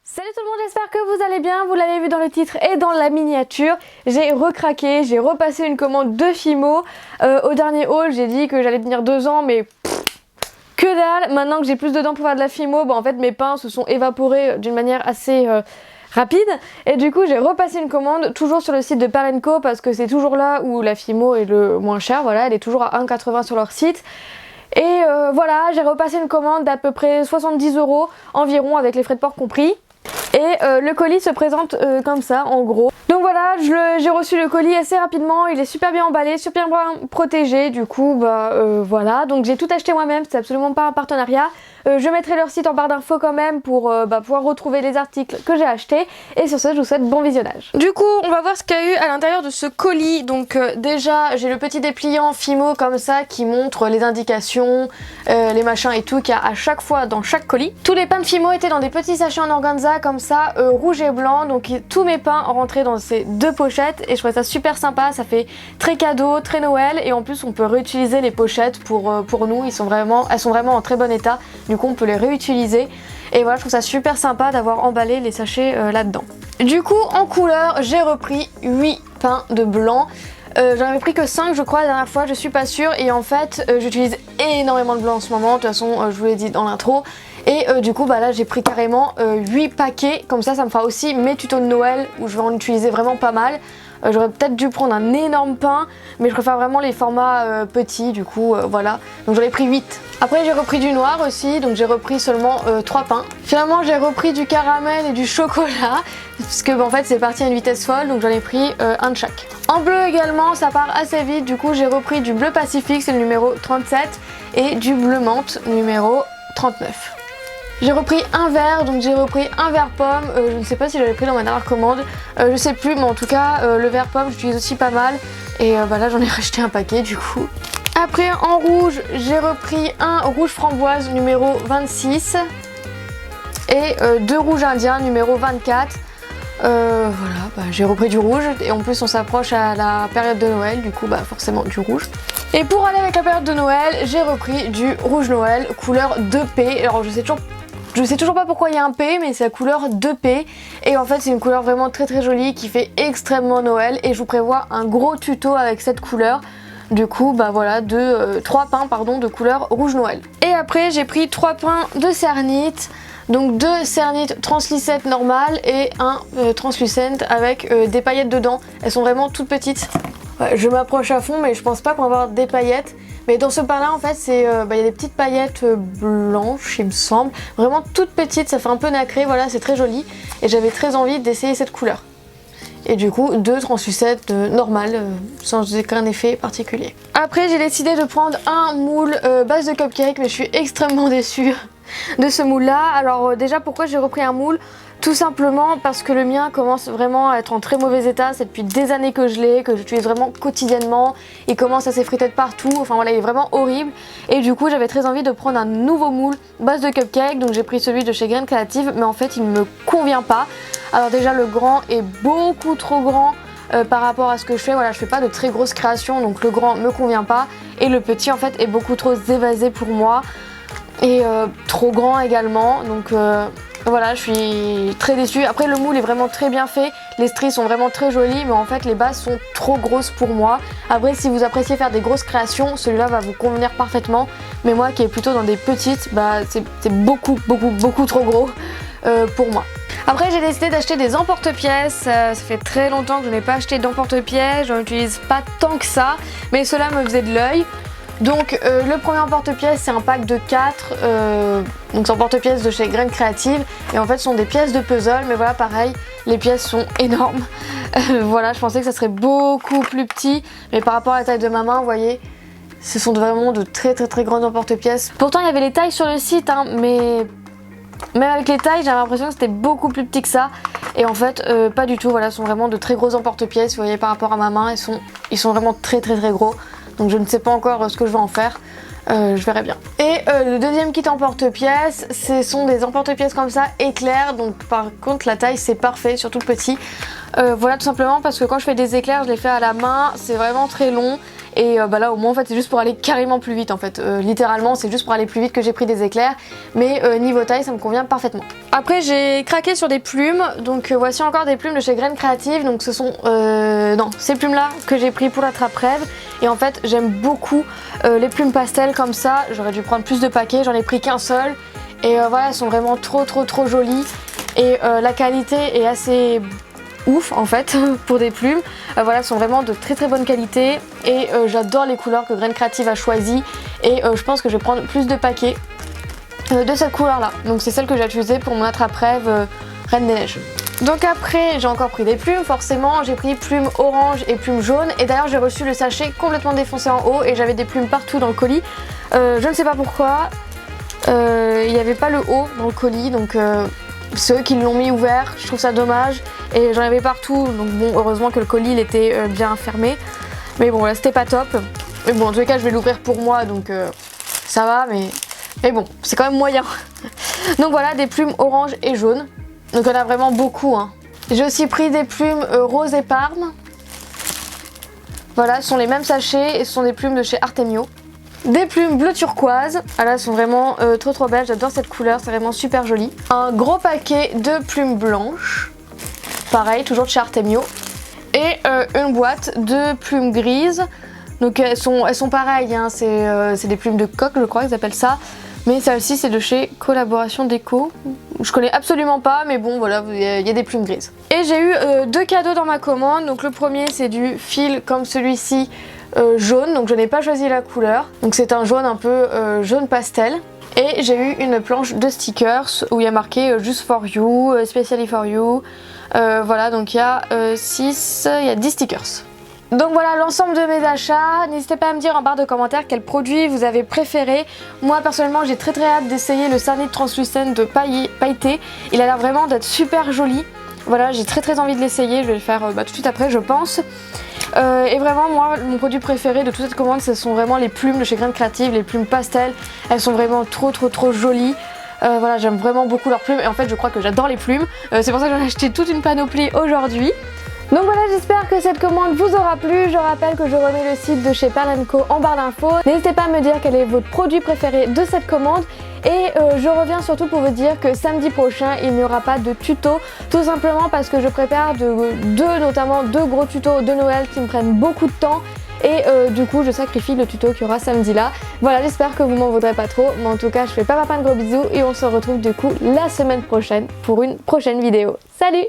Salut tout le monde, j'espère que vous allez bien, vous l'avez vu dans le titre et dans la miniature, j'ai recraqué, j'ai repassé une commande de Fimo. Au dernier haul j'ai dit que j'allais tenir 2 ans mais que dalle. Maintenant que j'ai plus de dents pour faire de la Fimo, en fait mes pains se sont évaporés d'une manière assez rapide et du coup j'ai repassé une commande toujours sur le site de Pearl & Co parce que c'est toujours là où la Fimo est le moins chère, voilà, elle est toujours à 1,80 sur leur site. Et voilà, j'ai repassé une commande d'à peu près 70 € environ avec les frais de port compris. Et le colis se présente comme ça en gros. Donc voilà, j'ai reçu le colis assez rapidement, il est super bien emballé, super bien protégé, du coup voilà. Donc j'ai tout acheté moi-même, c'est absolument pas un partenariat. Je mettrai leur site en barre d'infos quand même pour pouvoir retrouver les articles que j'ai achetés. Et sur ce, je vous souhaite bon visionnage. Du coup, on va voir ce qu'il y a eu à l'intérieur de ce colis. Donc déjà, j'ai le petit dépliant Fimo comme ça qui montre les indications, les machins et tout qu'il y a à chaque fois dans chaque colis. Tous les pains de Fimo étaient dans des petits sachets en organza comme ça, rouge et blanc. Donc tous mes pains rentraient dans ces 2 pochettes et je trouvais ça super sympa. Ça fait très cadeau, très Noël et en plus on peut réutiliser les pochettes pour nous. Elles sont vraiment en très bon état. Du coup on peut les réutiliser et voilà, je trouve ça super sympa d'avoir emballé les sachets là-dedans. Du coup en couleur j'ai repris 8 pains de blanc. J'en avais pris que 5 je crois la dernière fois, je suis pas sûre et en fait j'utilise énormément de blanc en ce moment, de toute façon je vous l'ai dit dans l'intro. Et du coup là j'ai pris carrément 8 paquets, comme ça me fera aussi mes tutos de Noël où je vais en utiliser vraiment pas mal. J'aurais peut-être dû prendre un énorme pain mais je préfère vraiment les formats petits, du coup voilà, donc j'en ai pris 8. Après j'ai repris du noir aussi, donc j'ai repris seulement 3 pains. Finalement j'ai repris du caramel et du chocolat parce que en fait c'est parti à une vitesse folle, donc j'en ai pris un de chaque. En bleu également ça part assez vite, du coup j'ai repris du bleu Pacifique, c'est le numéro 37, et du bleu menthe numéro 39. J'ai repris un verre, donc j'ai repris un verre pomme, je ne sais pas si j'avais pris dans ma dernière commande, je sais plus, mais en tout cas le verre pomme j'utilise aussi pas mal et là j'en ai racheté un paquet du coup. Après en rouge j'ai repris un rouge framboise numéro 26 et 2 rouges indiens numéro 24. Voilà, j'ai repris du rouge et en plus on s'approche à la période de Noël, du coup forcément du rouge. Et pour aller avec la période de Noël, j'ai repris du rouge Noël couleur 2P. Alors je sais toujours pas pourquoi il y a un P, mais c'est la couleur 2P et en fait c'est une couleur vraiment très jolie qui fait extrêmement Noël et je vous prévois un gros tuto avec cette couleur. Du coup voilà, 3 pains de couleur rouge Noël. Et après j'ai pris 3 pains de Cernit. Donc 2 Cernit translucentes normales et un translucent avec des paillettes dedans. Elles sont vraiment toutes petites. Ouais, je m'approche à fond mais je pense pas qu'on va avoir des paillettes. Mais dans ce pain là en fait c'est y a des petites paillettes blanches il me semble. Vraiment toutes petites, ça fait un peu nacré, voilà, c'est très joli. Et j'avais très envie d'essayer cette couleur. Et du coup 2 translucentes normales sans aucun effet particulier. Après j'ai décidé de prendre un moule base de cupcake mais je suis extrêmement déçue de ce moule là. Alors déjà pourquoi j'ai repris un moule? Tout simplement parce que le mien commence vraiment à être en très mauvais état, c'est depuis des années que je l'ai, que j'utilise vraiment quotidiennement, il commence à s'effriter de partout, enfin voilà il est vraiment horrible et du coup j'avais très envie de prendre un nouveau moule base de cupcake, donc j'ai pris celui de chez Graines Créatives mais en fait il ne me convient pas. Alors déjà le grand est beaucoup trop grand par rapport à ce que je fais, voilà je fais pas de très grosses créations donc le grand me convient pas et le petit en fait est beaucoup trop évasé pour moi et trop grand également donc voilà, je suis très déçue. Après le moule est vraiment très bien fait, les stries sont vraiment très jolies mais en fait les bases sont trop grosses pour moi. Après si vous appréciez faire des grosses créations, celui-là va vous convenir parfaitement. Mais moi qui est plutôt dans des petites, c'est beaucoup trop gros pour moi. Après j'ai décidé d'acheter des emporte-pièces, ça fait très longtemps que je n'ai pas acheté d'emporte-pièces, j'en utilise pas tant que ça, mais cela me faisait de l'œil. Donc le premier emporte-pièce c'est un pack de 4, donc c'est un porte-pièce de chez Graines Créatives et en fait ce sont des pièces de puzzle mais voilà pareil les pièces sont énormes. Voilà je pensais que ça serait beaucoup plus petit mais par rapport à la taille de ma main vous voyez ce sont vraiment de très grands emporte-pièces. Pourtant il y avait les tailles sur le site mais même avec les tailles j'avais l'impression que c'était beaucoup plus petit que ça et en fait pas du tout, voilà ce sont vraiment de très gros emporte-pièces, vous voyez par rapport à ma main ils sont vraiment très gros. Donc je ne sais pas encore ce que je vais en faire, je verrai bien. Et le deuxième kit emporte-pièces, ce sont des emporte-pièces comme ça éclairs, donc par contre la taille c'est parfait, surtout le petit. Voilà tout simplement parce que quand je fais des éclairs je les fais à la main, c'est vraiment très long Et bah là au moins en fait c'est juste pour aller carrément plus vite en fait. Littéralement c'est juste pour aller plus vite que j'ai pris des éclairs. Mais niveau taille ça me convient parfaitement. Après j'ai craqué sur des plumes. Donc voici encore des plumes de chez Graines Créatives. Donc ce sont ces plumes là que j'ai pris pour l'attrape-rêve. Et en fait j'aime beaucoup les plumes pastel comme ça. J'aurais dû prendre plus de paquets, j'en ai pris qu'un seul. Et voilà, elles sont vraiment trop jolies. Et la qualité est assez ouf en fait pour des plumes. Voilà, elles sont vraiment de très bonne qualité. Et j'adore les couleurs que Graines Créatives a choisies. Et je pense que je vais prendre plus de paquets de cette couleur là. Donc c'est celle que j'ai utilisée pour mon attrape-rêve Reine des Neiges. Donc après j'ai encore pris des plumes, forcément j'ai pris plumes orange et plumes jaunes. Et d'ailleurs j'ai reçu le sachet complètement défoncé en haut et j'avais des plumes partout dans le colis. Je ne sais pas pourquoi. Il n'y avait pas le haut dans le colis, donc ceux qui l'ont mis ouvert, je trouve ça dommage. Et j'en avais partout, donc bon, heureusement que le colis il était bien fermé. Mais bon, là c'était pas top. Mais bon, en tous les cas, je vais l'ouvrir pour moi, donc ça va, mais bon, c'est quand même moyen. Donc voilà, des plumes orange et jaune. Donc on a vraiment beaucoup, hein. J'ai aussi pris des plumes rose et parme. Voilà, ce sont les mêmes sachets et ce sont des plumes de chez Artemio. Des plumes bleu turquoise, ah là elles sont vraiment trop belles, j'adore cette couleur, c'est vraiment super joli. Un gros paquet de plumes blanches, pareil, toujours de chez Artemio. Et une boîte de plumes grises, donc elles sont pareilles, hein. C'est des plumes de coq je crois qu'ils appellent ça. Mais celle-ci c'est de chez Collaboration Déco, je connais absolument pas mais bon voilà, il y a des plumes grises. Et j'ai eu deux cadeaux dans ma commande, donc le premier c'est du fil comme celui-ci. Jaune, donc je n'ai pas choisi la couleur, donc c'est un jaune un peu jaune pastel. Et j'ai eu une planche de stickers où il y a marqué Just for you, Specially for you, voilà, donc il y a 10 stickers. Donc voilà l'ensemble de mes achats. N'hésitez pas à me dire en barre de commentaires quel produit vous avez préféré. Moi personnellement j'ai très hâte d'essayer le Cernit Translucent de pailleté. Il a l'air vraiment d'être super joli. Voilà, j'ai très envie de l'essayer, je vais le faire tout de suite après je pense. Et vraiment moi mon produit préféré de toute cette commande ce sont vraiment les plumes de chez Graines Créatives, les plumes pastel. Elles sont vraiment trop jolies. Voilà, j'aime vraiment beaucoup leurs plumes et en fait je crois que j'adore les plumes. C'est pour ça que j'en ai acheté toute une panoplie aujourd'hui. Donc voilà, j'espère que cette commande vous aura plu. Je rappelle que je remets le site de chez Pearl & Co en barre d'infos. N'hésitez pas à me dire quel est votre produit préféré de cette commande. Et je reviens surtout pour vous dire que samedi prochain il n'y aura pas de tuto, tout simplement parce que je prépare notamment deux gros tutos de Noël qui me prennent beaucoup de temps. Et du coup je sacrifie le tuto qu'il y aura samedi là. Voilà, j'espère que vous m'en voudrez pas trop. Mais en tout cas je fais pas de gros bisous et on se retrouve du coup la semaine prochaine pour une prochaine vidéo. Salut!